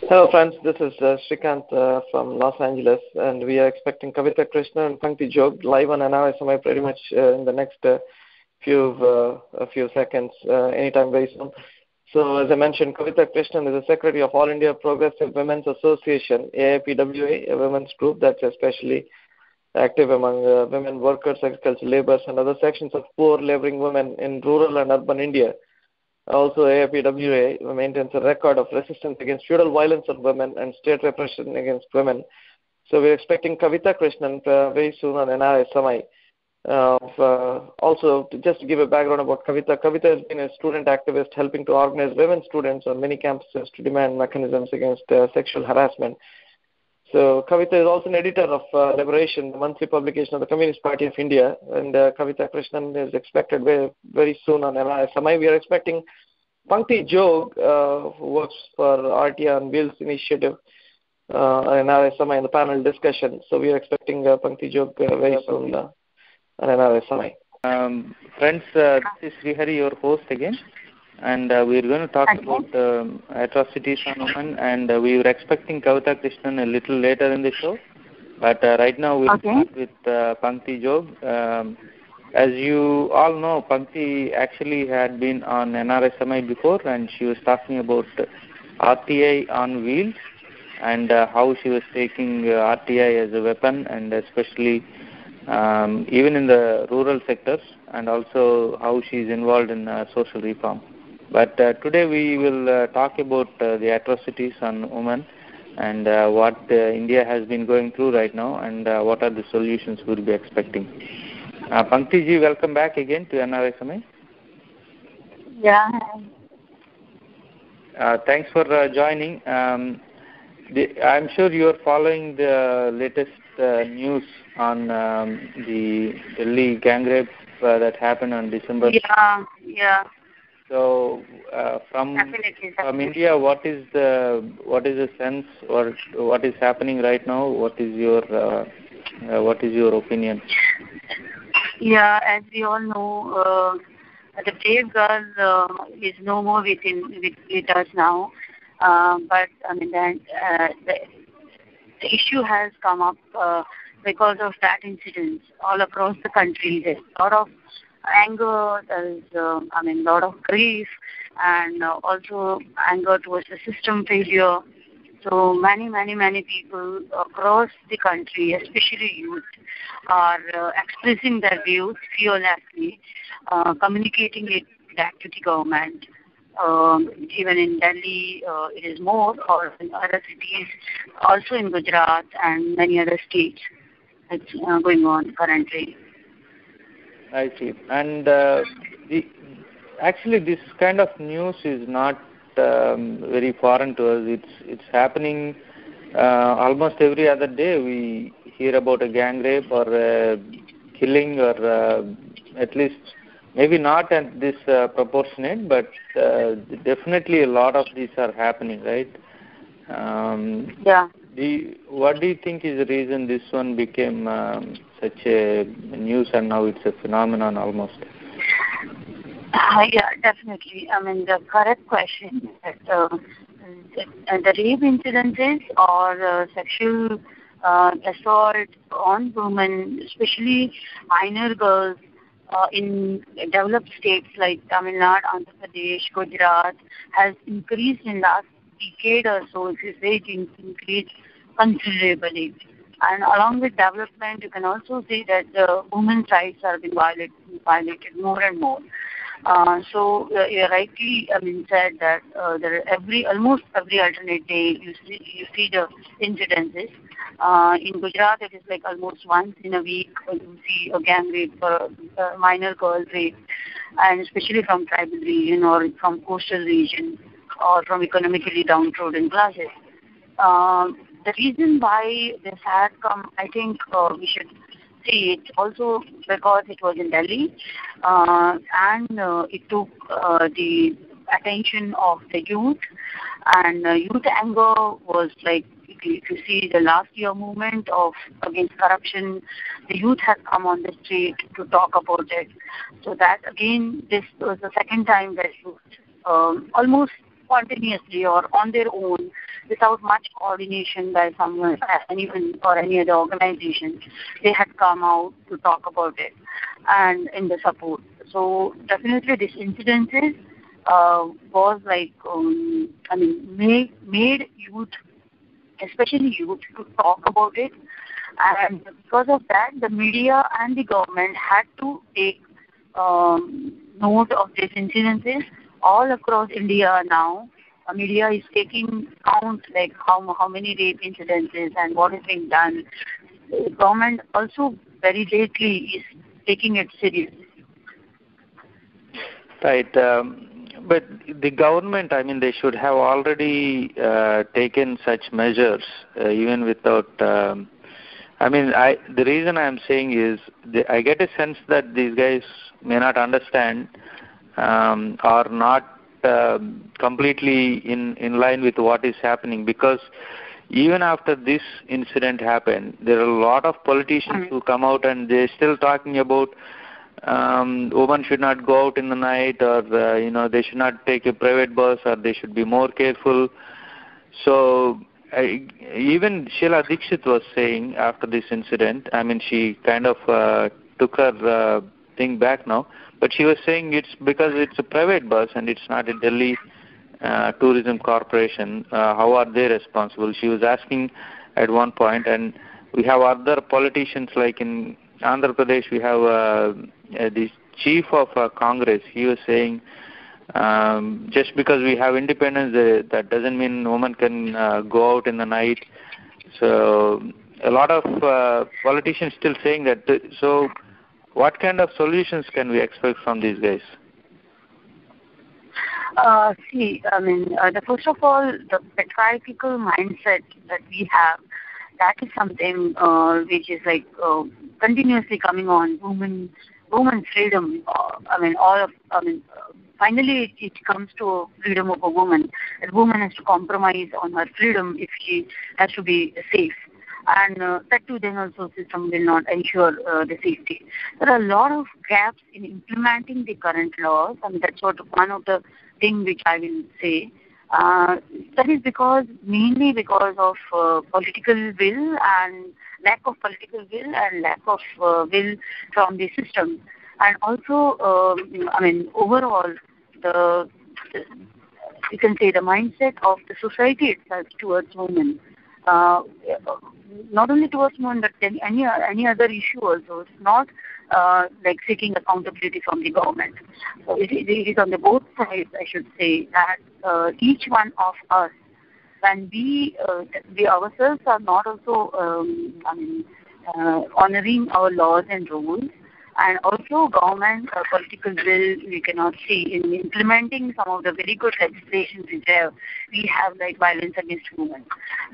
Hello friends, this is Shrikant from Los Angeles, and we are expecting Kavita Krishnan and Pankti Jog live on Samay pretty much in the next few seconds, anytime very soon. So as I mentioned, Kavita Krishnan is the Secretary of All India Progressive Women's Association, AIPWA, a women's group that's especially active among women workers, agricultural laborers, and other sections of poor laboring women in rural and urban India. Also, AIPWA maintains a record of resistance against feudal violence on women and state repression against women. So we're expecting Kavita Krishnan very soon on NRI Samay. Also, just to give a background about Kavita, Kavita has been a student activist helping to organize women students on many campuses to demand mechanisms against sexual harassment. So Kavita is also an editor of Liberation, the monthly publication of the Communist Party of India, and Kavita Krishnan is expected very soon on NRI Samay. We are expecting Pankti Jog, who works for RTI on Wheels Initiative, on NRI Samay in the panel discussion. So we are expecting Pankti Jog very soon on NRI Samay. Friends, this is Srihari, your host again. And we are going to talk about atrocities on women, and we were expecting Kavita Krishnan a little later in the show, but right now we'll start with Pankti Jog. As you all know, Pankti actually had been on NRI Samay before, and she was talking about RTI on wheels and how she was taking RTI as a weapon, and especially even in the rural sectors, and also how she is involved in social reform. But today we will talk about the atrocities on women and what India has been going through right now, and what are the solutions we'll be expecting. Pankti ji, welcome back again to NRI Samay. Yeah. Thanks for joining. I'm sure you are following the latest news on the Delhi gang rape that happened on December. Yeah. So, from India, what is the sense, or what is happening right now? What is your opinion? Yeah, as we all know, the brave girl is no more with us now. But I mean, the issue has come up because of that incident all across the country. There's a lot of anger, there's a lot of grief, and also anger towards the system failure. So many people across the country, especially youth, are expressing their views fearlessly, communicating it back to the government. Even in Delhi, it is more, or in other cities, also in Gujarat and many other states. It's going on currently. I see. And actually, this kind of news is not very foreign to us. It's happening almost every other day. We hear about a gang rape or a killing, or at least maybe not at this proportionate, but definitely a lot of these are happening, right? Yeah. What do you think is the reason this one became such a news, and now it's a phenomenon almost? Yeah, definitely. The correct question is that the rape incidences or sexual assault on women, especially minor girls, in developed states like Tamil Nadu, Andhra Pradesh, Gujarat, has increased in last decade or so. It is increased considerably. And along with development, you can also see that the women's rights are being violated more and more. So you rightly said that almost every alternate day you see the incidences. In Gujarat, it is like almost once in a week you see a gang rape, minor girl rape, and especially from tribal region or from coastal region or from economically downtrodden classes. The reason why this had come, I think we should see it also because it was in Delhi, and it took the attention of the youth, and youth anger was like, if you see the last year movement against corruption, the youth has come on the street to talk about it. So that again, this was the second time that youth, almost spontaneously or on their own, without much coordination by someone, anyone or any other organization, they had come out to talk about it and in the support. So definitely this incidences was like, made youth, especially youth, to talk about it. And because of that, the media and the government had to take note of these incidences all across India now. Media is taking count like how many rape incidences and what is being done. The government also very lately is taking it seriously. Right. But the government, I mean, they should have already taken such measures, even without. The reason I'm saying is, I get a sense that these guys may not understand or not completely in line with what is happening, because even after this incident happened, there are a lot of politicians who come out and they're still talking about women should not go out in the night, or they should not take a private bus, or they should be more careful. So even Sheila Dixit was saying after this incident, I mean, she kind of took her thing back now, but she was saying it's because it's a private bus and it's not a Delhi tourism corporation. How are they responsible? She was asking at one point, and we have other politicians like in Andhra Pradesh, we have the chief of Congress. He was saying just because we have independence, that doesn't mean women can go out in the night. So a lot of politicians still saying that. So what kind of solutions can we expect from these guys? First of all, the patriarchal mindset that we have, that is something which is like continuously coming on. Women's freedom. Finally it comes to freedom of a woman. A woman has to compromise on her freedom if she has to be safe. And that too, then also system will not ensure the safety. There are a lot of gaps in implementing the current laws, and that's what one of the things which I will say. That is mainly because of political will and lack of political will and lack of will from the system. And also, overall, you can say the mindset of the society itself towards women. Not only towards women, but any other issue also. It's not like seeking accountability from the government. So it is on the both sides, I should say, that each one of us, when we ourselves are not also honoring our laws and rules, and also government political will we cannot see in implementing some of the very good legislations we have like violence against women.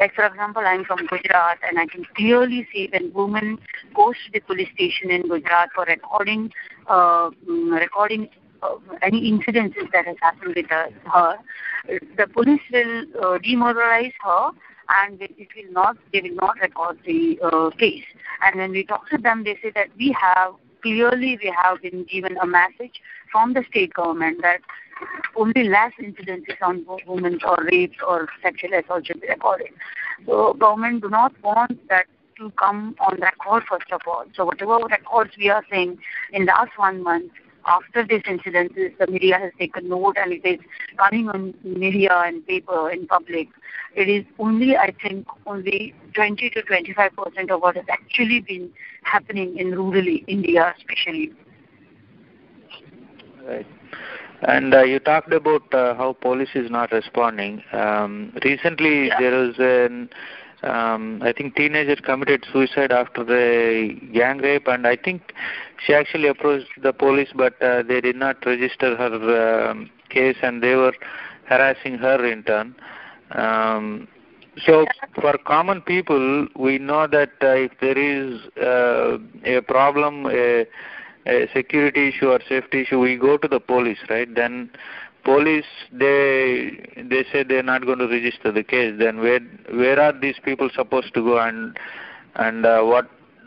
Like for example, I'm from Gujarat, and I can clearly see when women goes to the police station in Gujarat for recording any incidences that has happened with her, the police will demoralize her, and they will not record the case. And when we talk to them, they say that we have been given a message from the state government that only less incidences on women or rapes or sexual assault should be recorded. So government do not want that to come on record first of all. So whatever records we are saying in last 1 month after these incidences, the media has taken note and it is coming on media and paper in public. It is only 20 to 25% of what has actually been happening in rural India especially. Right. And you talked about how police is not responding. Recently, there was I think teenager committed suicide after a gang rape, and I think she actually approached the police, but they did not register her case, and they were harassing her in turn. So for common people, we know that if there is a problem, a security issue or safety issue, we go to the police, right? Then police, they say they're not going to register the case. Then where are these people supposed to go, and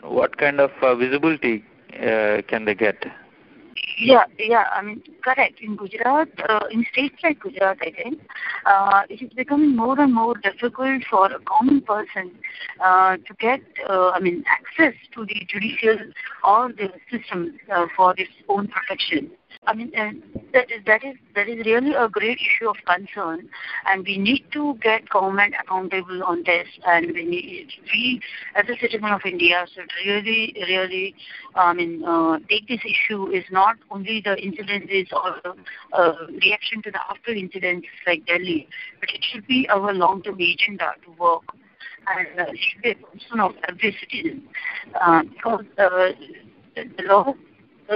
what kind of visibility can they get? Yeah, I mean, correct. In Gujarat, in states like Gujarat, I think, it is becoming more and more difficult for a common person to get, access to the judicial or the system for its own protection. I mean, that is really a great issue of concern, and we need to get government accountable on this. And we as a citizen of India, should really, take this issue is not only the incidences or the reaction to the after incidents like Delhi, but it should be our long-term agenda to work. And it should be a concern of every citizen, because the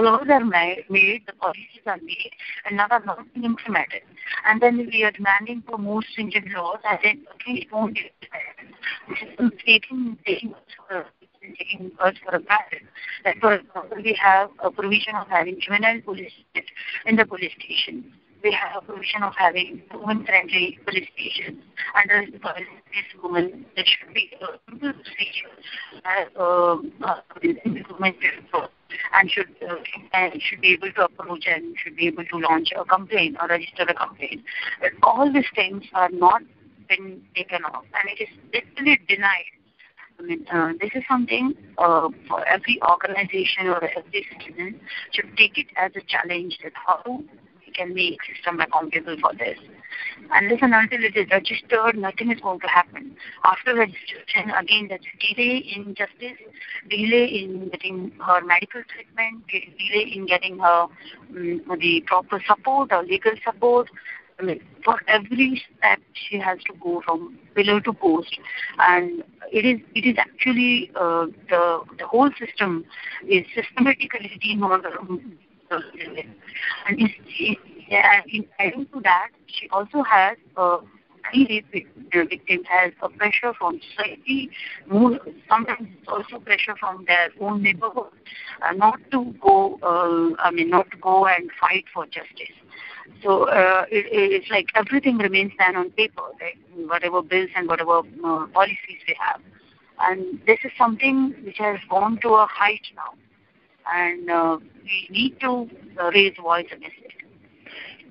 laws are made, the policies are made, and now are not being implemented. And then we are demanding for more stringent laws, and then again it won't be taking us for a granted. Like, for example, we have a provision of having juvenile police in the police station. We have a provision of having women-friendly police stations. Under the police women, there should be a simple procedure in the government and should be able to approach and should be able to launch a complaint or register a complaint. But all these things are not been taken off, and it is literally denied. I mean, this is something for every organization or every citizen should take it as a challenge that how we can make system accountable for this. Unless and until it is registered, nothing is going to happen. After registration, again, that's delay in justice, delay in getting her medical treatment, delay in getting her the proper support or legal support. I mean, for every step, she has to go from pillar to post, and it is actually the whole system is systematically demonized. And in adding to that, she also has any rape victim has a pressure from society. Sometimes it's also pressure from their own neighborhood, not to go and fight for justice. So it's like everything remains then on paper, right? Whatever bills and whatever policies we have. And this is something which has gone to a height now. And we need to raise voice against it.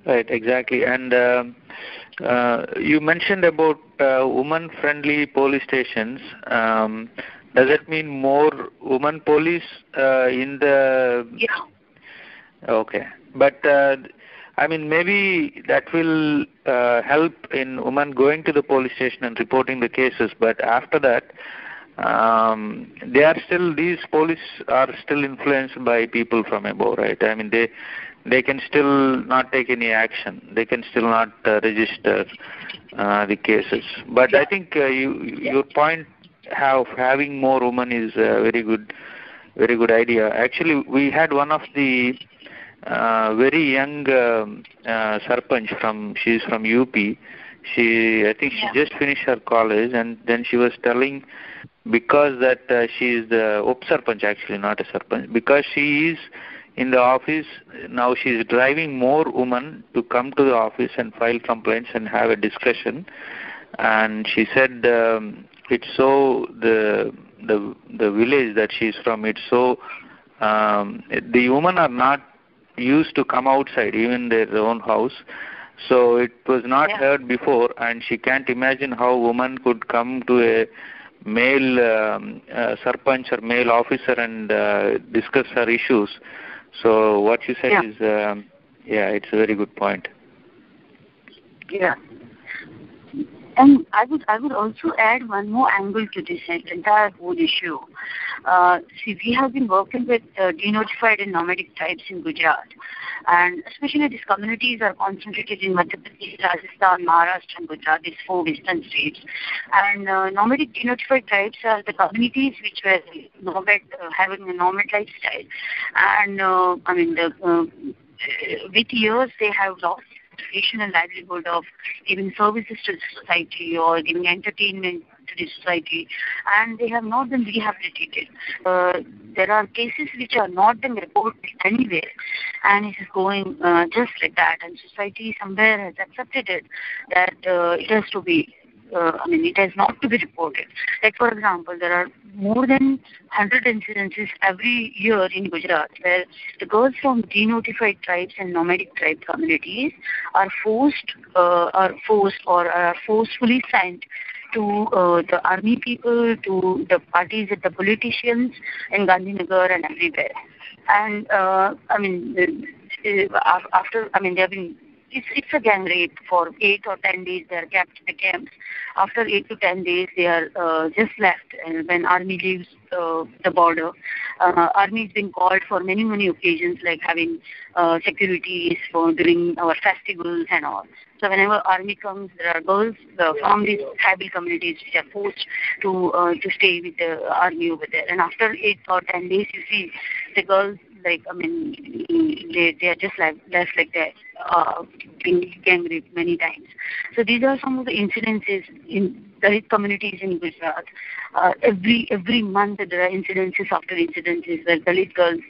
Right, exactly. And you mentioned about woman-friendly police stations. Does it mean more women police in the... Yeah. Okay. But, maybe that will help in women going to the police station and reporting the cases. But after that, these police are still influenced by people from above, right? I mean, they can still not take any action. They can still not register the cases. But I think your point of having more women is a very good idea. Actually, we had one of the very young Sarpanch she's from UP. I think she just finished her college, and then she was telling, because that she is the Sarpanch, actually not a Sarpanch, because she is in the office now, she is driving more women to come to the office and file complaints and have a discussion. And she said it's so the village that she is from, it's so the women are not used to come outside, even their own house. So it was not heard before, and she can't imagine how women could come to a male Sarpanch or male officer and discuss her issues. So what you said is, it's a very good point. Yeah. And I would also add one more angle to this entire whole issue. See, we have been working with denotified and nomadic tribes in Gujarat, and especially these communities are concentrated in Madhya Pradesh, Rajasthan, Maharashtra, and Gujarat, these 4 western states. And nomadic denotified tribes are the communities which were having a nomad lifestyle. And with years they have lost and livelihood of giving services to the society or giving entertainment to the society, and they have not been rehabilitated. There are cases which are not being reported anywhere, and it is going just like that, and society somewhere has accepted it that it has to be it has not to be reported. Like, for example, there are more than 100 incidences every year in Gujarat where the girls from denotified tribes and nomadic tribe communities are forcefully sent to the army people, to the parties, the politicians in Gandhinagar and everywhere. And they have been. It's a gang rape. For 8 or 10 days they are kept in the camps. After 8 to 10 days they are just left, and when army leaves the border, army has been called for many occasions, like having securities for during our festivals and all. So whenever army comes, there are girls from these tribal communities which are forced to stay with the army over there. And after 8 or 10 days, you see the girls, they are just left like that, being gang raped many times. So these are some of the incidences in Dalit communities in Gujarat. Every month there are incidences after incidences where Dalit girls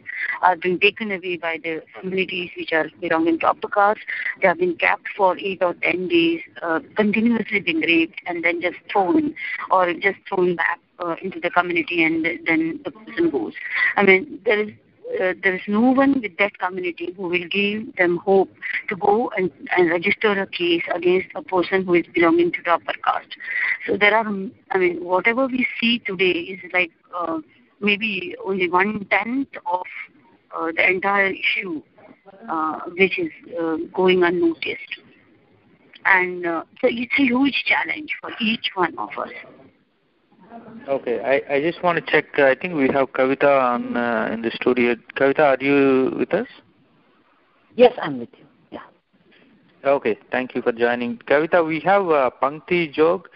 are being taken away by the communities which are belonging to upper caste. They have been kept for 8 or 10 days, continuously being raped and then just thrown back into the community, and then the person goes. There is no one with that community who will give them hope to go and register a case against a person who is belonging to the upper caste. So there are, whatever we see today is like maybe only 1/10 of the entire issue, which is going unnoticed. And so it's a huge challenge for each one of us. Okay, I just want to check. I think we have Kavita on in the studio. Kavita, are you with us? Yes, I'm with you. Yeah. Okay, thank you for joining. Kavita, we have Pankti Jog.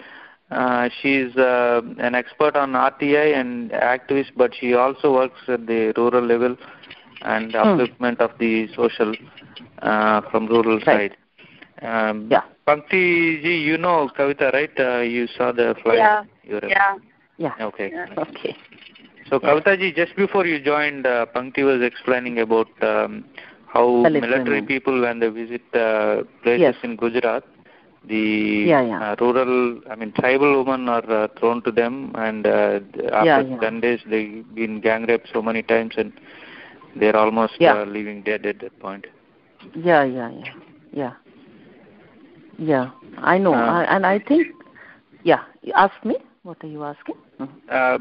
She's an expert on RTI and activist, but she also works at the rural level and upliftment of the social from rural side. Yeah. Pankti ji, you know Kavita, right? You saw the flyer. Yeah. Okay. Yeah. Okay. So Kavita ji, just before you joined, Pankti was explaining about how military people, when they visit places in Gujarat, the rural, tribal women are thrown to them, and after 10 days they've been gang raped so many times, and they're almost leaving dead at that point. Yeah. I know, and I think, you asked me. What are you asking? My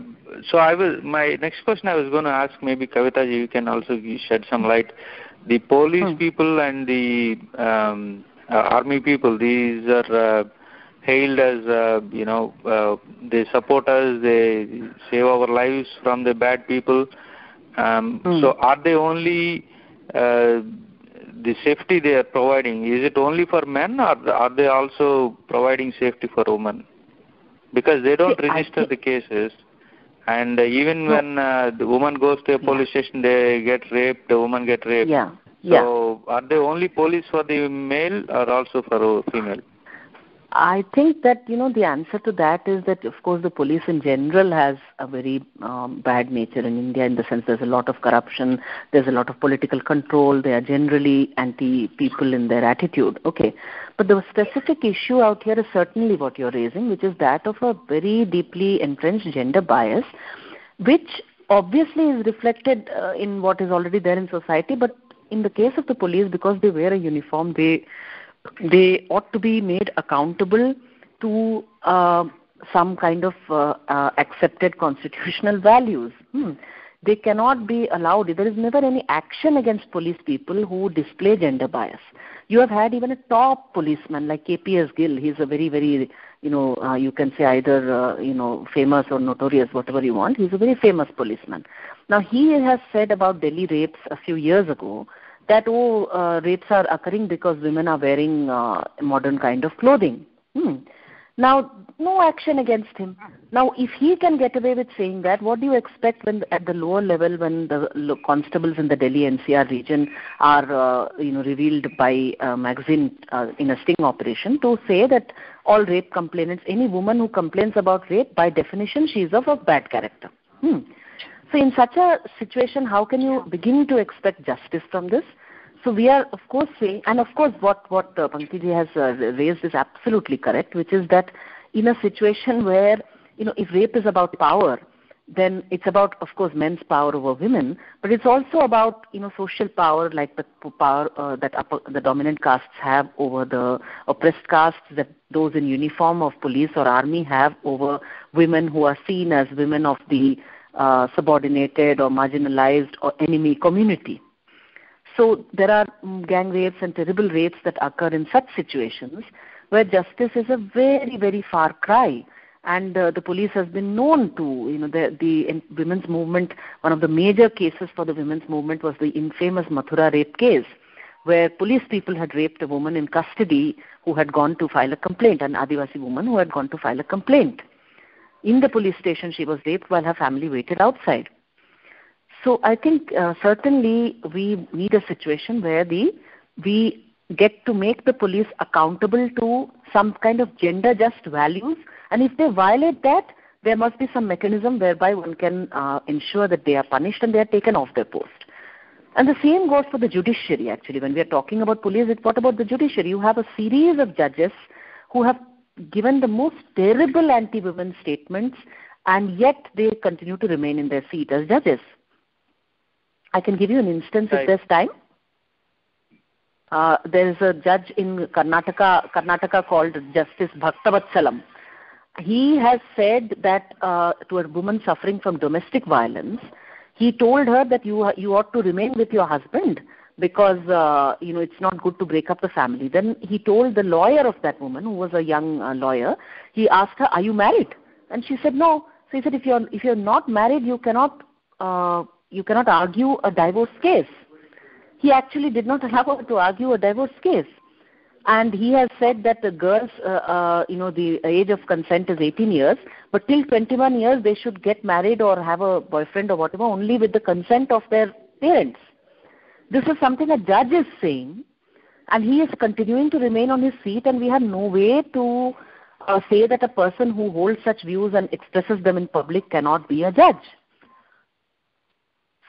next question I was going to ask, maybe Kavita ji, you can also shed some light. The police people and the army people, these are hailed as, they support us, they save our lives from the bad people. So are they only the safety they are providing, is it only for men, or are they also providing safety for women? Because they don't register the cases, and even when the woman goes to a police station, they get raped, the woman get raped. So are they only police for the male or also for female? I think that, the answer to that is that, of course, the police in general has a very bad nature in India, in the sense there's a lot of corruption, there's a lot of political control, they are generally anti-people in their attitude. Okay. But the specific issue out here is certainly what you're raising, which is that of a very deeply entrenched gender bias, which obviously is reflected in what is already there in society. But in the case of the police, because they wear a uniform, they ought to be made accountable to some kind of accepted constitutional values. They cannot be allowed. There is never any action against police people who display gender bias. You have had even a top policeman like KPS Gill. He's a very, very, you can say either, famous or notorious, whatever you want. He's a very famous policeman. Now, he has said about Delhi rapes a few years ago that, rapes are occurring because women are wearing modern kind of clothing. Now, no action against him. Now, if he can get away with saying that, what do you expect when at the lower level, when the constables in the Delhi NCR region are, revealed by a magazine in a sting operation to say that all rape complainants, any woman who complains about rape, by definition, she is of a bad character. So in such a situation, how can you begin to expect justice from this? So we are, of course, saying, and of course what Pankti ji has raised is absolutely correct, which is that in a situation where, if rape is about power, then it's about, of course, men's power over women, but it's also about, social power, like the power that the dominant castes have over the oppressed castes, that those in uniform of police or army have over women who are seen as women of the subordinated or marginalized or enemy community. So there are gang rapes and terrible rapes that occur in such situations where justice is a very, very far cry. And the police has been known to, the women's movement, one of the major cases for the women's movement was the infamous Mathura rape case, where police people had raped a woman in custody who had gone to file a complaint, an Adivasi woman who had gone to file a complaint. In the police station, she was raped while her family waited outside. So I think certainly we need a situation where we get to make the police accountable to some kind of gender-just values, and if they violate that, there must be some mechanism whereby one can ensure that they are punished and they are taken off their post. And the same goes for the judiciary, actually. When we are talking about police, what about the judiciary? You have a series of judges who have given the most terrible anti-women statements, and yet they continue to remain in their seat as judges. I can give you an instance if there's time. There is a judge in Karnataka called Justice Bhaktavatssalam. He has said that to a woman suffering from domestic violence, he told her that you ought to remain with your husband because it's not good to break up the family. Then he told the lawyer of that woman, who was a young lawyer, he asked her, "Are you married?" And she said no. So he said, if you're not married, you cannot argue a divorce case. He actually did not allow her to argue a divorce case. And he has said that the girls, the age of consent is 18 years, but till 21 years they should get married or have a boyfriend or whatever only with the consent of their parents. This is something a judge is saying, and he is continuing to remain on his seat, and we have no way to say that a person who holds such views and expresses them in public cannot be a judge.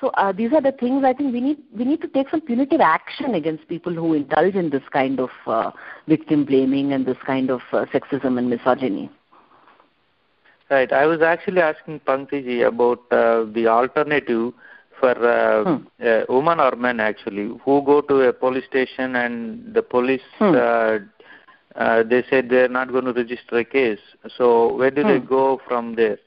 So these are the things I think we need to take some punitive action against people who indulge in this kind of victim blaming and this kind of sexism and misogyny. Right. I was actually asking Pankti ji about the alternative for women or men actually who go to a police station and the police they said they're not going to register a case. So where do they go from there?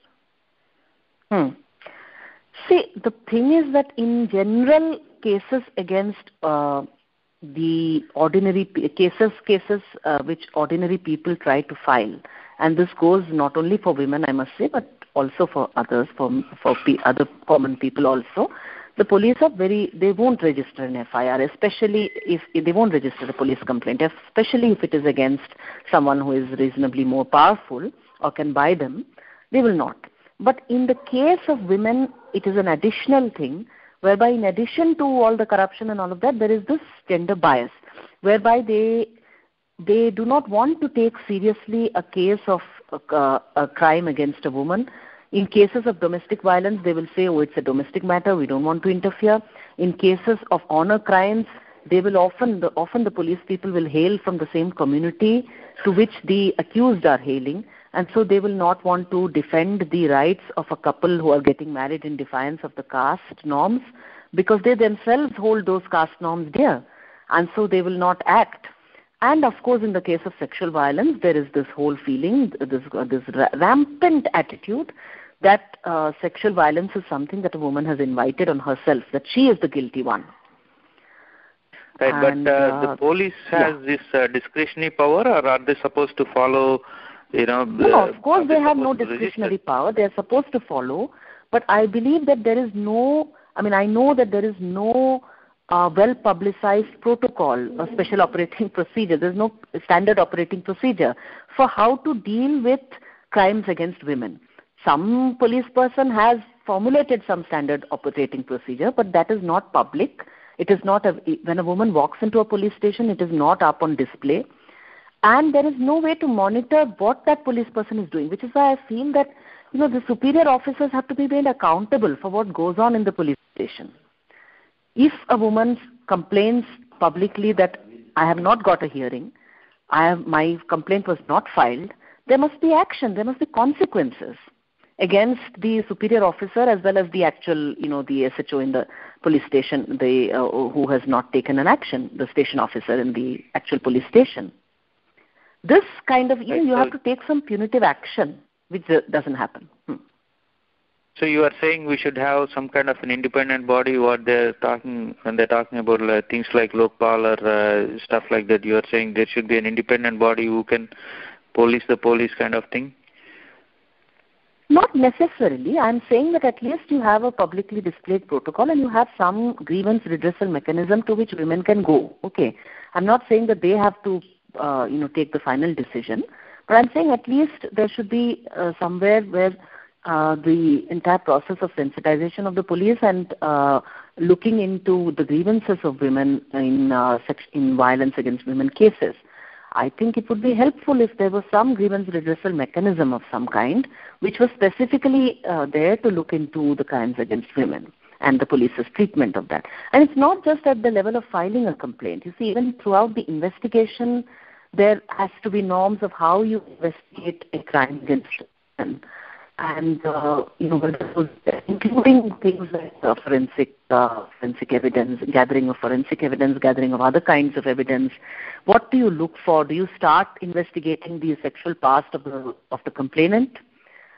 See, the thing is that in general, cases against the ordinary cases which ordinary people try to file, and this goes not only for women, I must say, but also for others, for other common people also. The police they won't register an FIR, especially if they won't register a police complaint, especially if it is against someone who is reasonably more powerful or can buy them. They will not. But in the case of women, it is an additional thing, whereby in addition to all the corruption and all of that, there is this gender bias, whereby they do not want to take seriously a case of a crime against a woman. In cases of domestic violence, they will say, oh, it's a domestic matter, we don't want to interfere. In cases of honor crimes, they will often the police people will hail from the same community to which the accused are hailing, and so they will not want to defend the rights of a couple who are getting married in defiance of the caste norms, because they themselves hold those caste norms dear, and so they will not act. And of course, in the case of sexual violence, there is this whole feeling, this rampant attitude that sexual violence is something that a woman has invited on herself, that she is the guilty one. Right, and, but the police has this discretionary power, or are they supposed to follow? No, of course they have no discretionary power. They are supposed to follow, but I believe that there is no. I know that there is no well-publicized protocol, a special operating procedure. There is no standard operating procedure for how to deal with crimes against women. Some police person has formulated some standard operating procedure, but that is not public. It is not when a woman walks into a police station, it is not up on display. And there is no way to monitor what that police person is doing, which is why I feel that the superior officers have to be made accountable for what goes on in the police station. If a woman complains publicly that I have not got a hearing, my complaint was not filed, there must be action, there must be consequences against the superior officer as well as the actual, the SHO in the police station, who has not taken an action, the station officer in the actual police station. This kind of, you have to take some punitive action, which doesn't happen. So you are saying we should have some kind of an independent body, when they're talking about things like Lokpal or stuff like that. You are saying there should be an independent body who can police the police kind of thing? Not necessarily. I'm saying that at least you have a publicly displayed protocol and you have some grievance redressal mechanism to which women can go. Okay. I'm not saying that they have to, take the final decision, but I'm saying at least there should be somewhere where the entire process of sensitization of the police and looking into the grievances of women in violence against women cases. I think it would be helpful if there was some grievance redressal mechanism of some kind which was specifically there to look into the crimes against women and the police's treatment of that. And it's not just at the level of filing a complaint. You see, even throughout the investigation, there has to be norms of how you investigate a crime against women. And, including things like forensic evidence, gathering of forensic evidence, gathering of other kinds of evidence. What do you look for? Do you start investigating the sexual past of the complainant,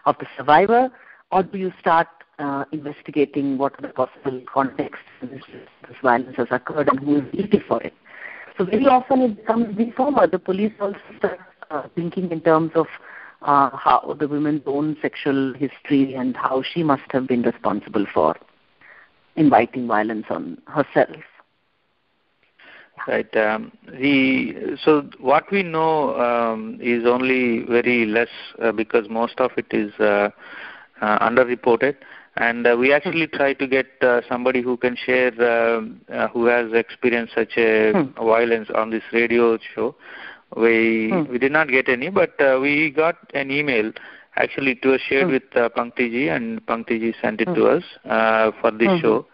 of the survivor, or do you start investigating what are the possible contexts in which this violence has occurred and who is guilty for it? So very often it becomes the former. The police also start thinking in terms of how the woman's own sexual history and how she must have been responsible for inviting violence on herself. Right. So what we know is only very less because most of it is underreported. And we actually try to get somebody who can share, who has experienced such a violence on this radio show. We did not get any, but we got an email. Actually, it was shared with Pankti Ji, and Pankti Ji sent it to us for this show.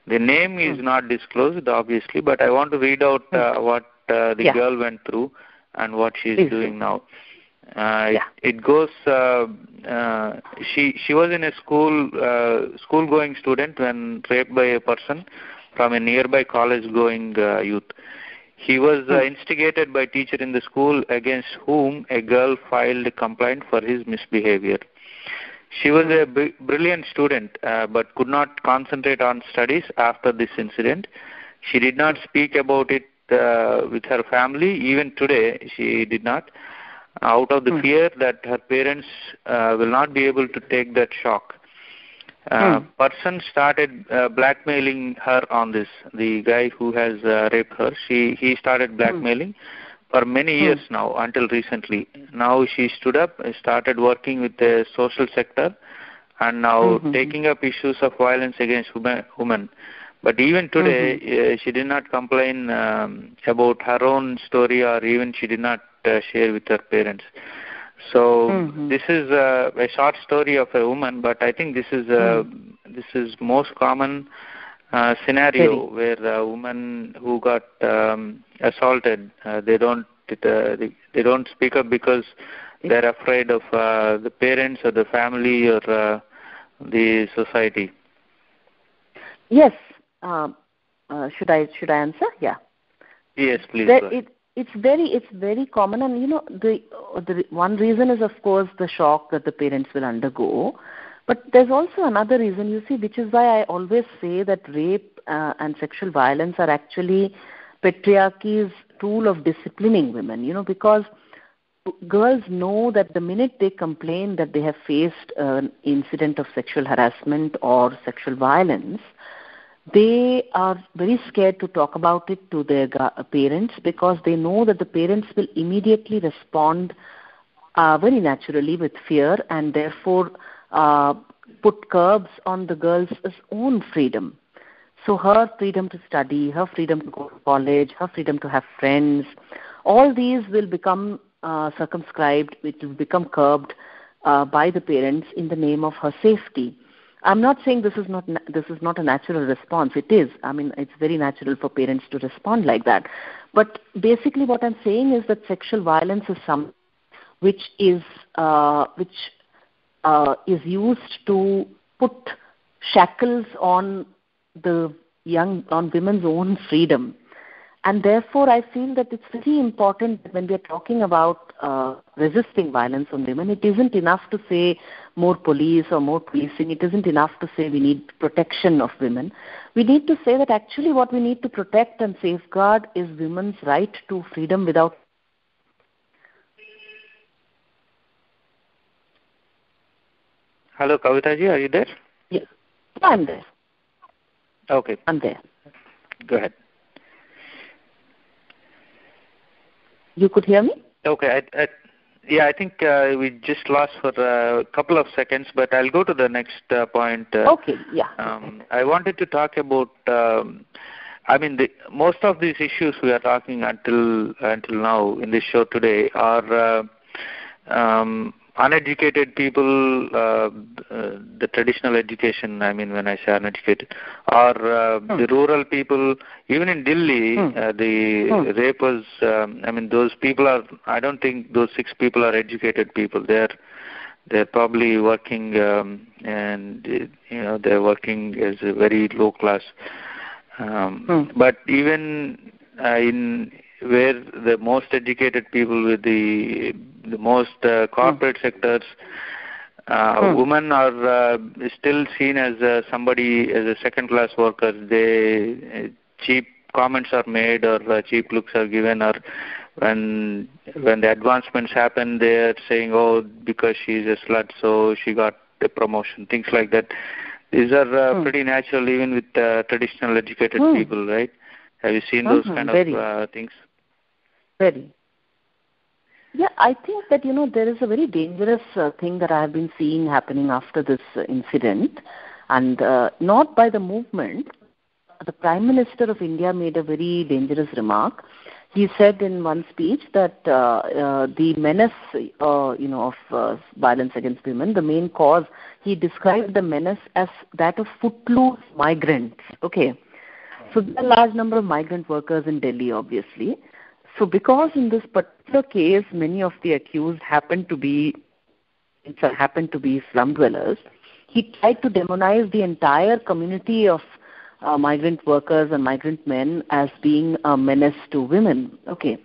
The name is not disclosed, obviously, but I want to read out what the girl went through and what she is doing now. It goes. She was in a school-going student when raped by a person from a nearby college-going youth. He was instigated by teacher in the school against whom a girl filed a complaint for his misbehavior. She was a brilliant student but could not concentrate on studies after this incident. She did not speak about it with her family. Even today, she did not, out of the fear that her parents will not be able to take that shock. Person started blackmailing her on this. The guy who has raped her, he started blackmailing for many years now, until recently. Now she stood up, started working with the social sector, and now taking up issues of violence against women. But even today, she did not complain about her own story, or even she did not share with her parents. So this is a short story of a woman, but I think this is most common scenario where a woman who got assaulted, they don't speak up because they're afraid of the parents or the family or the society. Yes. Should I answer? Yeah. Yes, please. It's very common, and the one reason is, of course, the shock that the parents will undergo. But there's also another reason, you see, which is why I always say that rape and sexual violence are actually patriarchy's tool of disciplining women, because girls know that the minute they complain that they have faced an incident of sexual harassment or sexual violence, they are very scared to talk about it to their parents, because they know that the parents will immediately respond very naturally with fear, and therefore put curbs on the girl's own freedom. So her freedom to study, her freedom to go to college, her freedom to have friends, all these will become circumscribed, it will become curbed by the parents in the name of her safety. I'm not saying this is not a natural response. It is. I mean, it's very natural for parents to respond like that. But basically what I'm saying is that sexual violence is which is used to put shackles on women's own freedom. And therefore, I feel that it's very important that when we are talking about resisting violence on women, it isn't enough to say more police or more policing. It isn't enough to say we need protection of women. We need to say that actually what we need to protect and safeguard is women's right to freedom without. Hello, Kavita ji, are you there? Yes, I'm there. Okay. I'm there. Go ahead. You could hear me? Okay. I think we just lost for a couple of seconds, but I'll go to the next point. Okay, yeah. I wanted to talk about, most of these issues we are talking until now in this show today are uneducated people, the traditional education, when I say uneducated, or the rural people, even in Delhi, the rape was, those people are, I don't think those 6 people are educated people. They're probably working, and they're working as a very low class. But even in where the most educated people with the most corporate sectors, women are still seen as somebody, as a second-class worker. Cheap comments are made or cheap looks are given, or when the advancements happen, they're saying, oh, because she's a slut, so she got a promotion, things like that. These are pretty natural even with traditional educated people, right? Have you seen those kind of things? Very. Yeah, I think that, there is a very dangerous thing that I have been seeing happening after this incident, and not by the movement. The Prime Minister of India made a very dangerous remark. He said in one speech that the menace, of violence against women, the main cause, he described the menace as that of footloose migrants. Okay. So there are a large number of migrant workers in Delhi, obviously. So because in this particular case, many of the accused happened to be slum dwellers, he tried to demonize the entire community of migrant workers and migrant men as being a menace to women. Okay.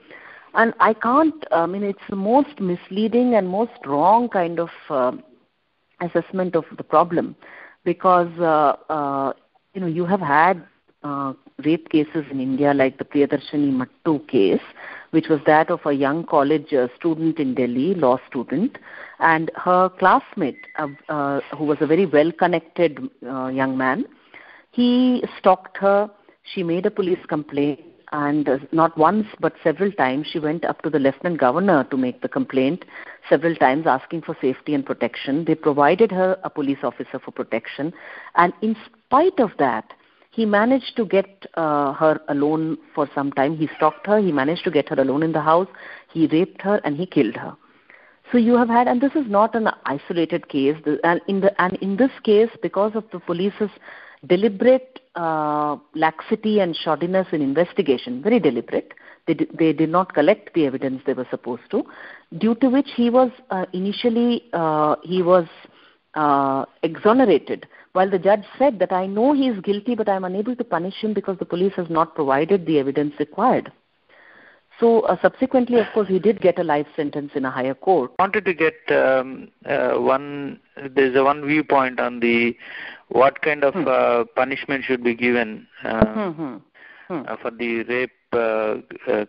And I can't, it's the most misleading and most wrong kind of assessment of the problem, because, you have had rape cases in India like the Priyadarshini Mattu case, which was that of a young college student in Delhi, law student, and her classmate, who was a very well-connected young man, he stalked her. She made a police complaint, and not once but several times she went up to the Lieutenant Governor to make the complaint, several times asking for safety and protection. They provided her a police officer for protection, and in spite of that, he managed to get her alone for some time. He stalked her. He managed to get her alone in the house. He raped her and he killed her. So you have had, and this is not an isolated case. And in this case, because of the police's deliberate laxity and shoddiness in investigation, very deliberate, they did not collect the evidence they were supposed to, due to which he was initially exonerated. While the judge said that I know he is guilty, but I am unable to punish him because the police has not provided the evidence required. So subsequently, of course, he did get a life sentence in a higher court. I wanted to get there's one viewpoint on what kind of punishment should be given for the rape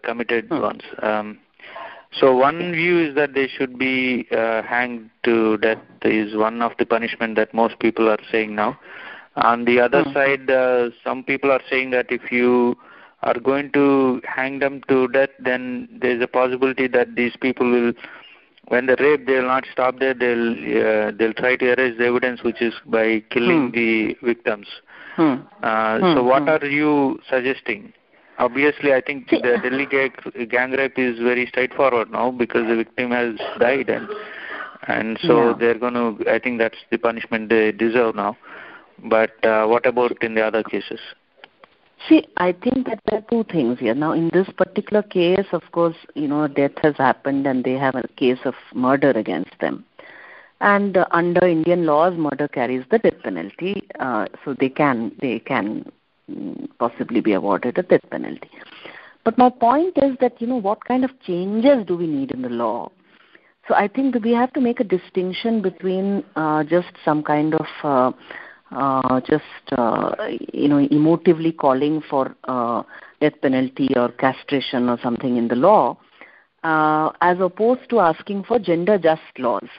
committed ones. So one view is that they should be hanged to death is one of the punishment that most people are saying now. On the other side, some people are saying that if you are going to hang them to death, then there is a possibility that these people will, when they rape, they will not stop there. They'll try to erase the evidence, which is by killing the victims. So what are you suggesting? Obviously, I think the Delhi gang rape is very straightforward now because the victim has died, and so they're going to. I think that's the punishment they deserve now. But what about in the other cases? See, I think that there are two things here. Now, in this particular case, of course, death has happened and they have a case of murder against them. And under Indian laws, murder carries the death penalty, so they can possibly be awarded a death penalty. But my point is that, what kind of changes do we need in the law? So I think that we have to make a distinction between just some kind of emotively calling for death penalty or castration or something in the law, as opposed to asking for gender just laws.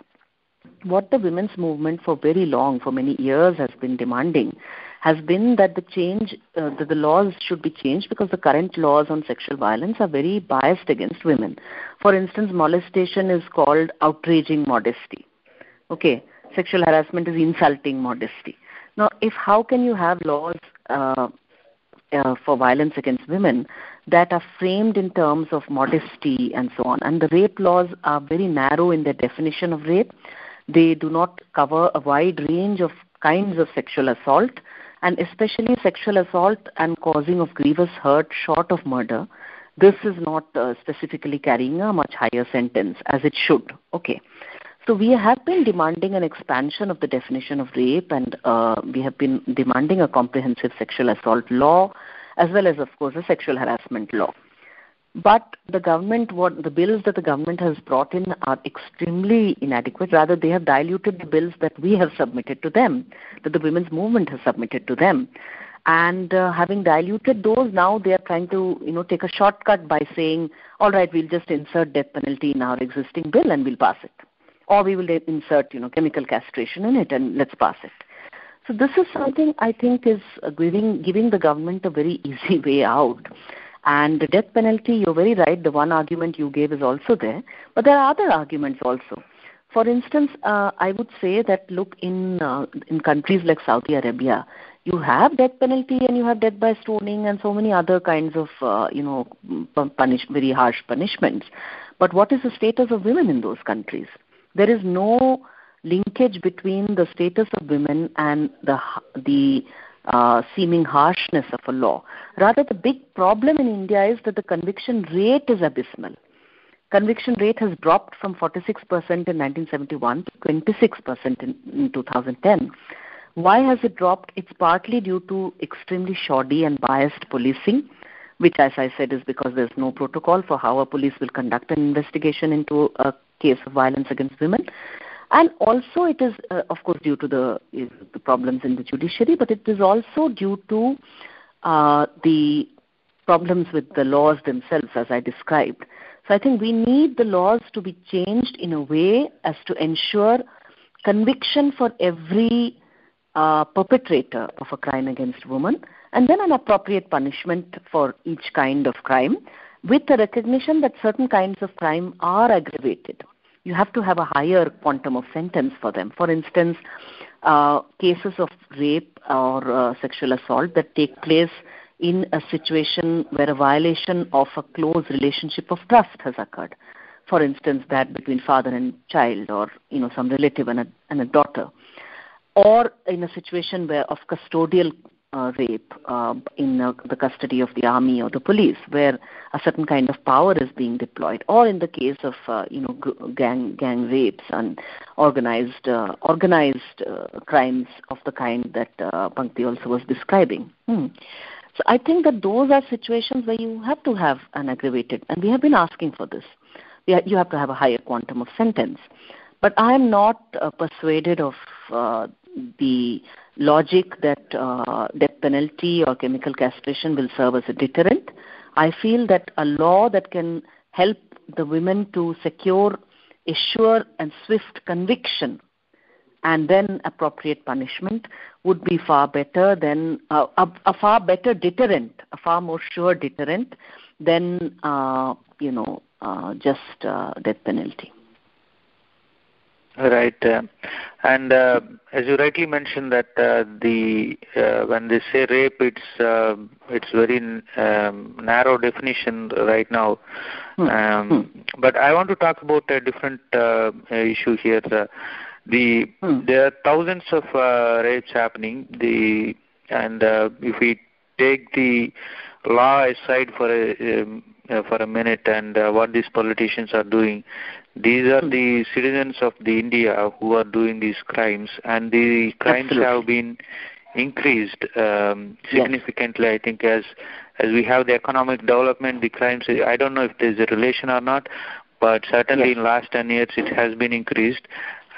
What the women's movement for many years has been demanding has been that that the laws should be changed, because the current laws on sexual violence are very biased against women. For instance, molestation is called outraging modesty. Okay, sexual harassment is insulting modesty. Now, how can you have laws for violence against women that are framed in terms of modesty and so on? And the rape laws are very narrow in their definition of rape. They do not cover a wide range of kinds of sexual assault, and especially sexual assault and causing of grievous hurt short of murder. This is not specifically carrying a much higher sentence, as it should. Okay. So we have been demanding an expansion of the definition of rape, and we have been demanding a comprehensive sexual assault law, as well as, of course, a sexual harassment law. But the bills that the government has brought in are extremely inadequate. Rather, they have diluted the bills that we have submitted to them, that the women's movement has submitted to them. And having diluted those, now they are trying to, take a shortcut by saying, all right, we'll just insert death penalty in our existing bill and we'll pass it. Or we will insert, chemical castration in it and let's pass it. So this is something I think is giving the government a very easy way out. And the death penalty, you're very right, the one argument you gave is also there. But there are other arguments also. For instance, I would say that, look, in countries like Saudi Arabia, you have death penalty and you have death by stoning and so many other kinds of, very harsh punishments. But what is the status of women in those countries? There is no linkage between the status of women and the seeming harshness of a law. Rather, the big problem in India is that the conviction rate is abysmal. Conviction rate has dropped from 46% in 1971 to 26% in 2010. Why has it dropped? It's partly due to extremely shoddy and biased policing, which, as I said, is because there's no protocol for how a police will conduct an investigation into a case of violence against women. And also it is, of course, due to the problems in the judiciary, but it is also due to the problems with the laws themselves, as I described. So I think we need the laws to be changed in a way as to ensure conviction for every perpetrator of a crime against women, and then an appropriate punishment for each kind of crime, with the recognition that certain kinds of crime are aggravated. You have to have a higher quantum of sentence for them. For instance, cases of rape or sexual assault that take place in a situation where a violation of a close relationship of trust has occurred. For instance, that between father and child, or some relative and a daughter, or in a situation where of custodial rape in the custody of the army or the police, where a certain kind of power is being deployed, or in the case of gang rapes and organized crimes of the kind that Pankti also was describing. So I think that those are situations where you have to have an aggravated, and we have been asking for this. You have to have a higher quantum of sentence. But I am not persuaded of the logic that death penalty or chemical castration will serve as a deterrent. I feel that a law that can help the women to secure a sure and swift conviction and then appropriate punishment would be far better than a far better deterrent, a far more sure deterrent than just death penalty. Right, and as you rightly mentioned that when they say rape, it's very narrow definition right now. But I want to talk about a different issue here. There are thousands of rapes happening. If we take the law aside for a minute and what these politicians are doing. These are the citizens of the India who are doing these crimes, and the crimes have been increased significantly. I think as we have the economic development, the crimes, I don't know if there's a relation or not, but certainly in last 10 years it has been increased,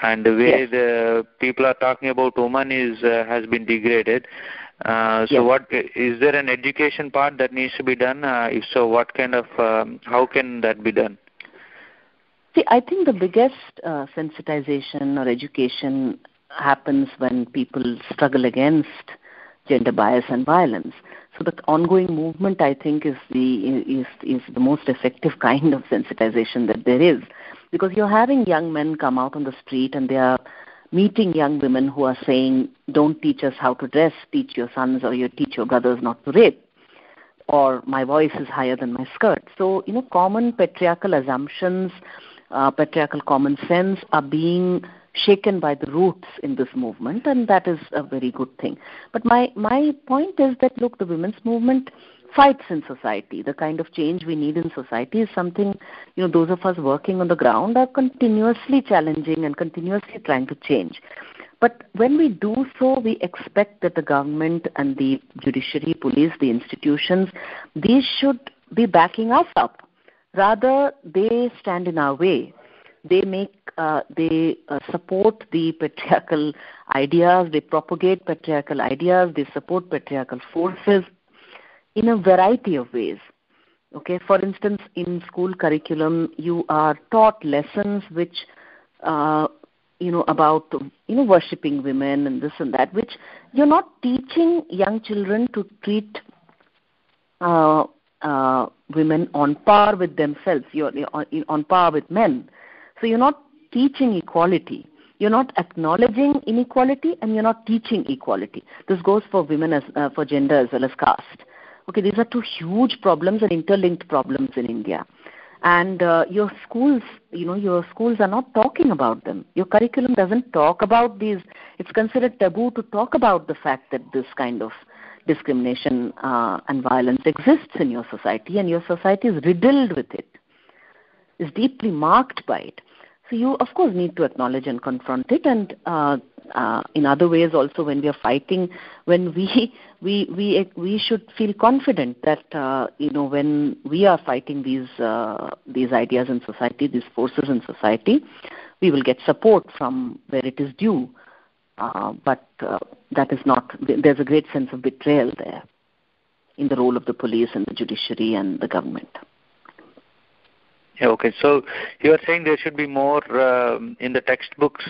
and the way the people are talking about women has been degraded. So what is there an education part that needs to be done? If so, what kind of how can that be done? See, I think the biggest sensitization or education happens when people struggle against gender bias and violence. So the ongoing movement, I think, is the most effective kind of sensitization that there is, because you're having young men come out on the street and they are meeting young women who are saying, "Don't teach us how to dress, teach your sons or teach your brothers not to rape," or "My voice is higher than my skirt." So common patriarchal assumptions, patriarchal common sense are being shaken by the roots in this movement, and that is a very good thing. But my point is that, look, the women's movement fights in society. The kind of change we need in society is something, those of us working on the ground are continuously challenging and continuously trying to change. But when we do so, we expect that the government and the judiciary, police, the institutions, these should be backing us up. Rather, they stand in our way. They support the patriarchal ideas, they propagate patriarchal ideas, they support patriarchal forces in a variety of ways. Okay, for instance, in school curriculum, you are taught lessons which, about, worshipping women and this and that, which you're not teaching young children to treat women on par with themselves, you're on par with men. So you're not teaching equality. You're not acknowledging inequality, and you're not teaching equality. This goes for women for gender as well as caste. Okay, these are two huge problems and interlinked problems in India. And your schools are not talking about them. Your curriculum doesn't talk about these. It's considered taboo to talk about the fact that this kind of discrimination and violence exists in your society, and your society is riddled with it, is deeply marked by it. So you, of course, need to acknowledge and confront it, and in other ways also, when we are fighting, when we should feel confident that when we are fighting these ideas in society, these forces in society, we will get support from where it is due. But that is not. There's a great sense of betrayal there in the role of the police and the judiciary and the government. Yeah, okay. So you are saying there should be more in the textbooks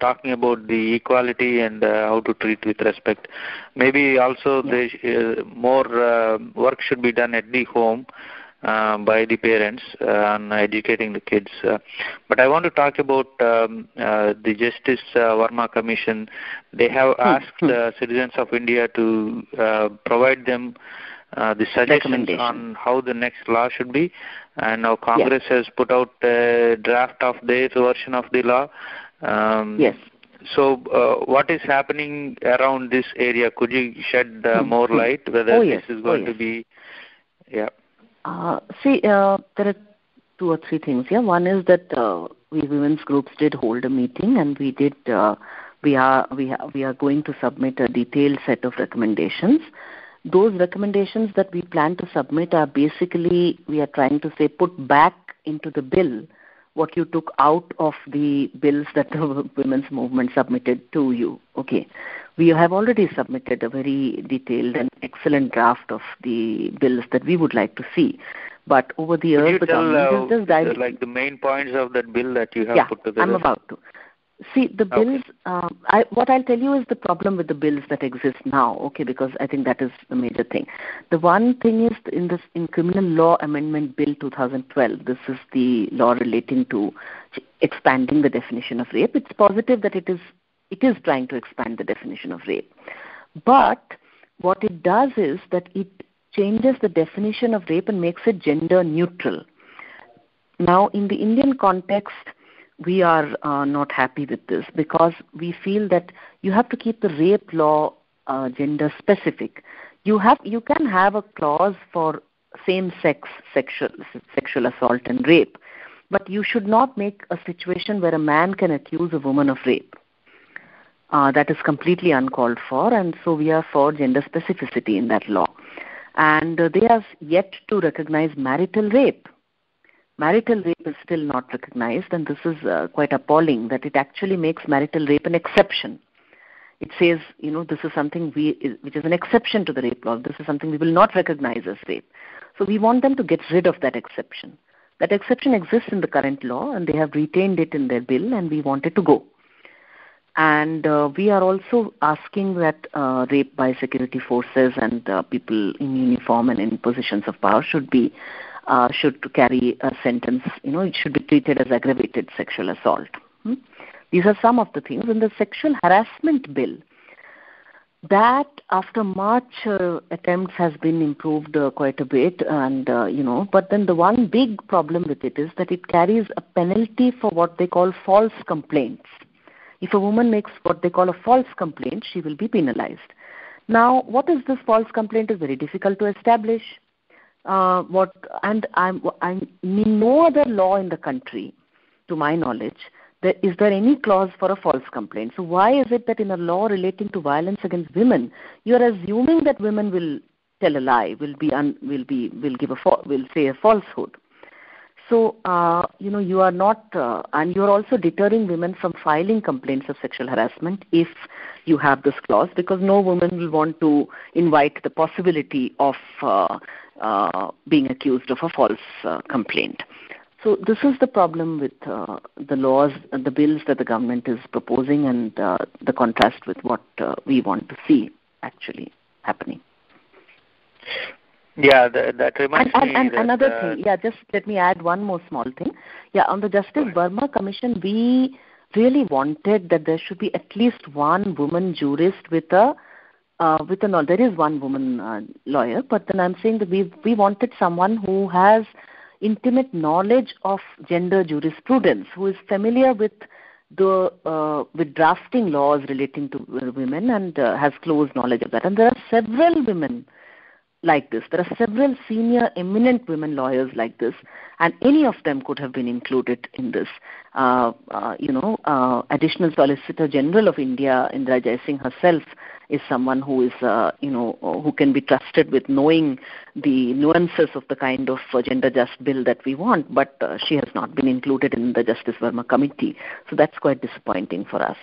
talking about the equality and how to treat with respect. Maybe also more work should be done at the home by the parents on educating the kids. But I want to talk about the Justice Verma Commission. They have asked citizens of India to provide them the suggestions on how the next law should be. And now Congress has put out a draft of their version of the law. So what is happening around this area? Could you shed more light whether this is going to be... Yeah. There are two or three things here. One is that we women's groups did hold a meeting, and we did. We are going to submit a detailed set of recommendations. Those recommendations that we plan to submit are basically, we are trying to say, put back into the bill what you took out of the bills that the women's movement submitted to you. Okay. We have already submitted a very detailed and excellent draft of the bills that we would like to see. But over the years, the government has just like the main points of that bill that you have put together. I'm about to. See, the bills, what I'll tell you is the problem with the bills that exist now, okay, because I think that is the major thing. The one thing is in Criminal Law Amendment Bill 2012, this is the law relating to expanding the definition of rape. It's positive that it is trying to expand the definition of rape. But what it does is that it changes the definition of rape and makes it gender neutral. Now, in the Indian context, we are not happy with this because we feel that you have to keep the rape law gender specific. You can have a clause for same-sex sexual assault and rape, but you should not make a situation where a man can accuse a woman of rape. That is completely uncalled for, and so we are for gender specificity in that law. And they have yet to recognize marital rape. Marital rape is still not recognized, and this is quite appalling that it actually makes marital rape an exception. It says, this is something which is an exception to the rape law. This is something we will not recognize as rape. So we want them to get rid of that exception. That exception exists in the current law, and they have retained it in their bill, and we want it to go. And we are also asking that rape by security forces and people in uniform and in positions of power should carry a sentence. It should be treated as aggravated sexual assault. These are some of the things. In the sexual harassment bill, that after March attempts has been improved quite a bit, and but then the one big problem with it is that it carries a penalty for what they call false complaints. If a woman makes what they call a false complaint, she will be penalized. Now, what is this false complaint is very difficult to establish. I mean, no other law in the country, to my knowledge, is there any clause for a false complaint. So why is it that in a law relating to violence against women, you are assuming that women will tell a lie, will say a falsehood? So, you are not, and you are also deterring women from filing complaints of sexual harassment if you have this clause, because no woman will want to invite the possibility of being accused of a false complaint. So this is the problem with the laws, the bills that the government is proposing, and the contrast with what we want to see actually happening. Yeah, that reminds me. And another thing, just let me add one more small thing. Yeah, on the Justice Verma Commission, we really wanted that there should be at least one woman jurist with a there is one woman lawyer, but then I'm saying that we wanted someone who has intimate knowledge of gender jurisprudence, who is familiar with with drafting laws relating to women and has close knowledge of that. And there are several women like this. There are several senior eminent women lawyers like this, and any of them could have been included in this. Additional Solicitor General of India, Indira Jaising herself, is someone who is, who can be trusted with knowing the nuances of the kind of gender just bill that we want, but she has not been included in the Justice Verma Committee. So that's quite disappointing for us.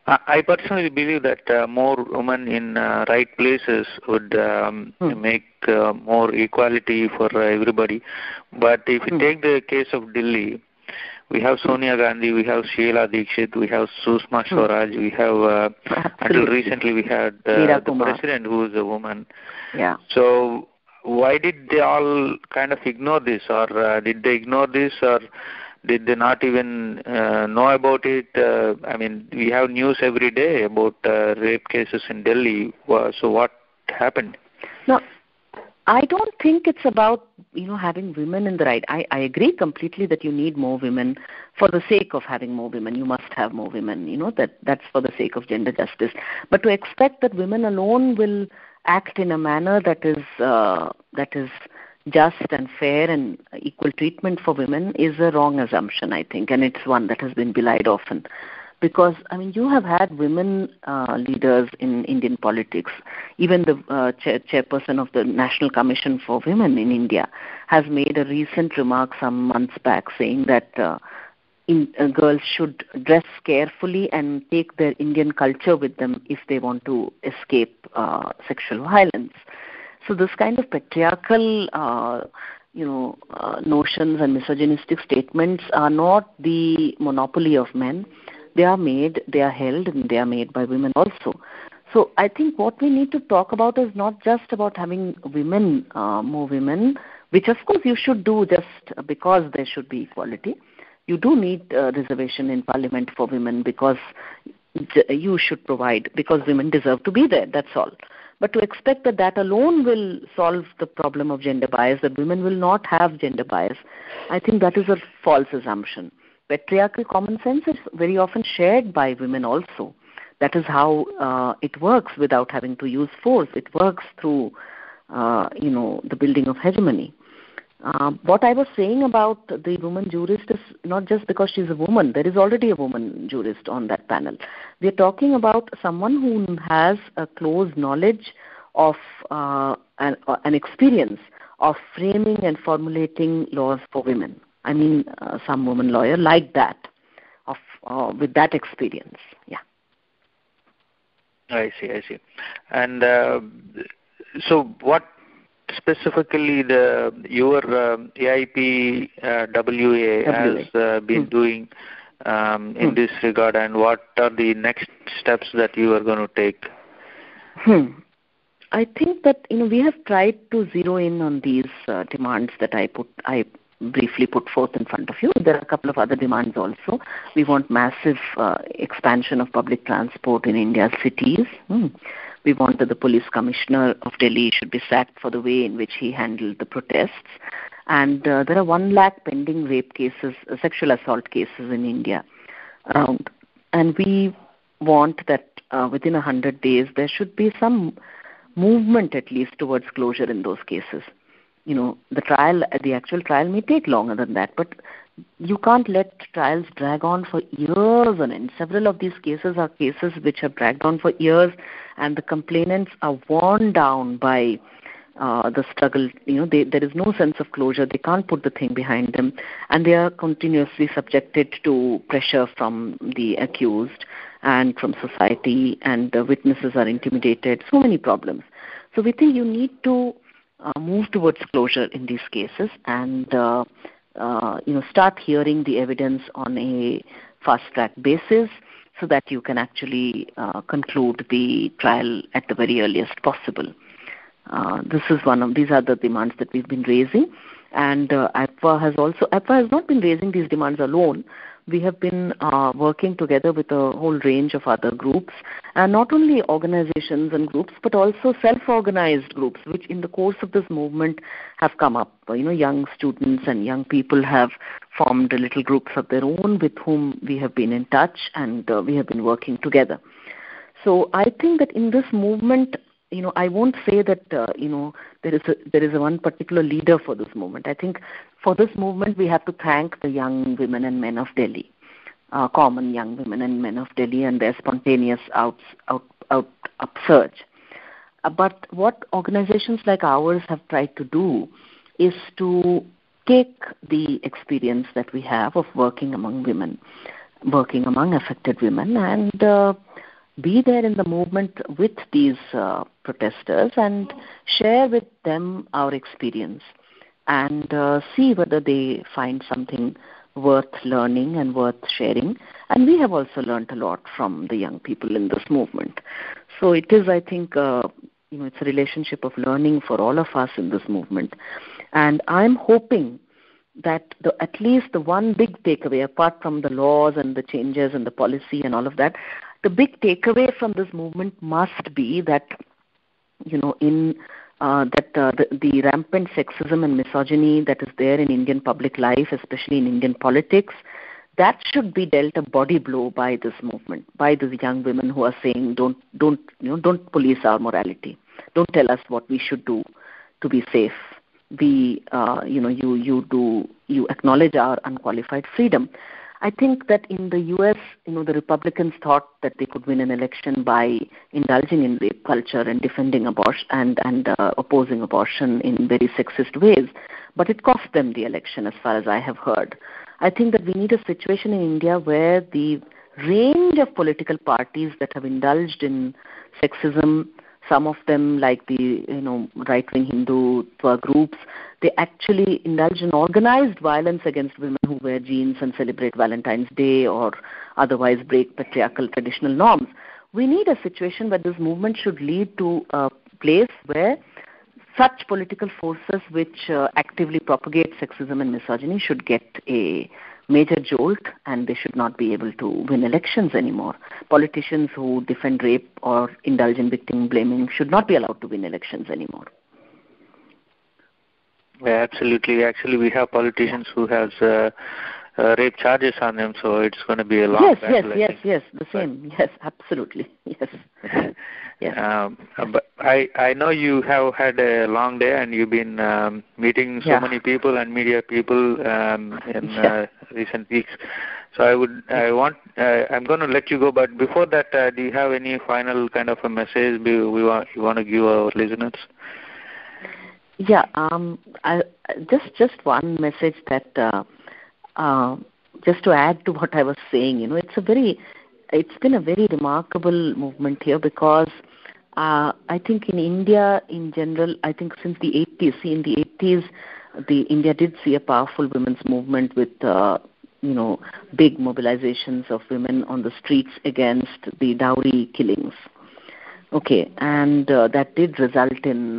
I personally believe that more women in right places would make more equality for everybody. But if you take the case of Delhi, we have Sonia Gandhi, we have Sheila Dikshit, we have Sushma Swaraj, we have, until recently we had the president who is a woman. Yeah. So why did they all kind of ignore this, or did they ignore this, or did they not even know about it? I mean, we have news every day about rape cases in Delhi. So what happened? No, I don't think it's about, having women in the right. I agree completely that you need more women for the sake of having more women. You must have more women, that's for the sake of gender justice. But to expect that women alone will act in a manner that is just and fair and equal treatment for women is a wrong assumption, I think, and it's one that has been belied often. Because, you have had women leaders in Indian politics. Even the chairperson of the National Commission for Women in India has made a recent remark some months back saying that girls should dress carefully and take their Indian culture with them if they want to escape sexual violence. So this kind of patriarchal, notions and misogynistic statements are not the monopoly of men. They are made, they are held, and they are made by women also. So I think what we need to talk about is not just about having women, more women, which of course you should do just because there should be equality. You do need reservation in Parliament for women because you should provide, because women deserve to be there, that's all. But to expect that alone will solve the problem of gender bias, that women will not have gender bias, I think that is a false assumption. Patriarchal common sense is very often shared by women also. That is how it works without having to use force. It works through, the building of hegemony. What I was saying about the woman jurist is not just because she's a woman. There is already a woman jurist on that panel. We are talking about someone who has a close knowledge of an experience of framing and formulating laws for women. I mean, some woman lawyer like that, with that experience. Yeah. I see. And so what specifically your AIPWA has been doing in this regard, and what are the next steps that you are going to take? I think that we have tried to zero in on these demands that I briefly put forth in front of you. There are a couple of other demands also. We want massive expansion of public transport in India's cities. We want that the police commissioner of Delhi should be sacked for the way in which he handled the protests. And there are 1 lakh pending rape cases, sexual assault cases in India around. And we want that within 100 days there should be some movement at least towards closure in those cases. The actual trial may take longer than that, but you can't let trials drag on for years on end. Several of these cases are cases which have dragged on for years, and the complainants are worn down by the struggle. There is no sense of closure. They can't put the thing behind them, and they are continuously subjected to pressure from the accused and from society, and the witnesses are intimidated. So many problems. So we think you need to move towards closure in these cases and start hearing the evidence on a fast-track basis so that you can actually conclude the trial at the very earliest possible. These are the demands that we've been raising, and AIPWA has not been raising these demands alone. We have been working together with a whole range of other groups, and not only organizations and groups, but also self-organized groups, which in the course of this movement have come up. Young students and young people have formed little groups of their own with whom we have been in touch, and we have been working together. So I think that in this movement, I won't say that there is a one particular leader for this movement. I think for this movement we have to thank the young women and men of Delhi, common young women and men of Delhi, and their spontaneous upsurge. But what organizations like ours have tried to do is to take the experience that we have of working among women, working among affected women, and be there in the movement with these protesters and share with them our experience and see whether they find something worth learning and worth sharing. And we have also learned a lot from the young people in this movement. So it is, I think, it's a relationship of learning for all of us in this movement. And I'm hoping that at least the one big takeaway, apart from the laws and the changes and the policy and all of that, the big takeaway from this movement must be that, the rampant sexism and misogyny that is there in Indian public life, especially in Indian politics, that should be dealt a body blow by this movement, by these young women who are saying, don't police our morality, don't tell us what we should do to be safe. You acknowledge our unqualified freedom. I think that in the U.S., the Republicans thought that they could win an election by indulging in rape culture and defending abortion and opposing abortion in very sexist ways. But it cost them the election, as far as I have heard. I think that we need a situation in India where the range of political parties that have indulged in sexism, some of them like the right-wing Hindutva groups, they actually indulge in organized violence against women who wear jeans and celebrate Valentine's Day or otherwise break patriarchal traditional norms. We need a situation where this movement should lead to a place where such political forces which actively propagate sexism and misogyny should get a major jolt, and they should not be able to win elections anymore. Politicians who defend rape or indulge in victim blaming should not be allowed to win elections anymore. Yeah, absolutely. Actually, we have politicians who have rape charges on them, so it's going to be a long battle. Yes, the same. Yes, absolutely. Yes. Yes. But I know you have had a long day, and you've been meeting so many people and media people in recent weeks. So I'm going to let you go, but before that, do you have any final kind of a message you want to give our listeners? Yeah, just one message that just to add to what I was saying, it's been a very remarkable movement here, because I think in India in general, I think since the 80s, India did see a powerful women's movement with big mobilizations of women on the streets against the dowry killings. Okay, and that did result in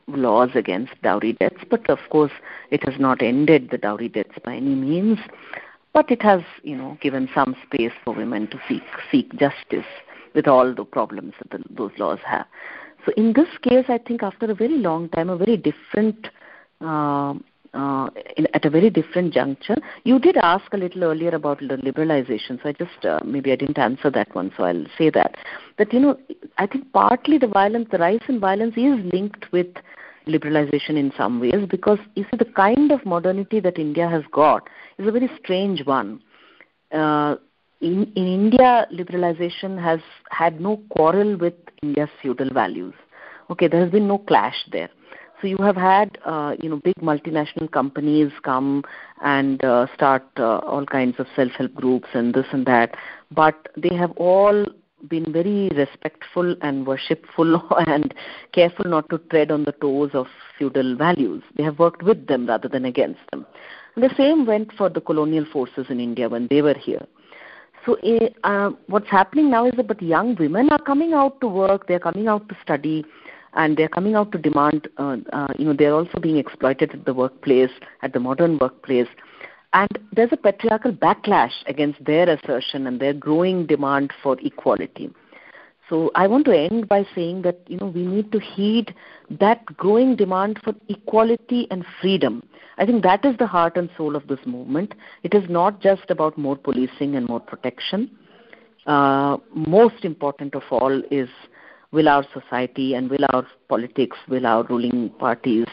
laws against dowry deaths, but of course it has not ended the dowry deaths by any means, but it has, given some space for women to seek justice with all the problems that those laws have. So in this case, I think after a very long time, a very different at a very different juncture. You did ask a little earlier about the liberalization, so I just maybe I didn't answer that one, so I'll say that I think partly the rise in violence is linked with liberalization in some ways, because you see the kind of modernity that India has got is a very strange one. In India, liberalization has had no quarrel with India's feudal values. Okay, there has been no clash there. So you have had, big multinational companies come and start all kinds of self-help groups and this and that, but they have all been very respectful and worshipful and careful not to tread on the toes of feudal values. They have worked with them rather than against them. And the same went for the colonial forces in India when they were here. So what's happening now is that young women are coming out to work, they're coming out to study, and they're coming out to demand, they're also being exploited at the workplace, at the modern workplace. And there's a patriarchal backlash against their assertion and their growing demand for equality. So I want to end by saying that, we need to heed that growing demand for equality and freedom. I think that is the heart and soul of this movement. It is not just about more policing and more protection. Most important of all is, will our society and will our politics, will our ruling parties,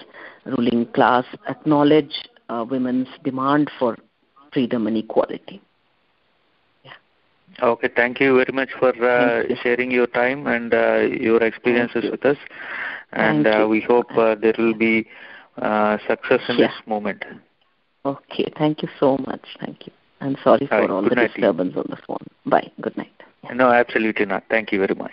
ruling class acknowledge women's demand for freedom and equality? Yeah. Okay, thank you very much for sharing your time and your experiences with us. And we hope there will be success in this movement. Okay, thank you so much. Thank you. I'm sorry for all the disturbance on the phone. Bye. Good night. No, absolutely not. Thank you very much.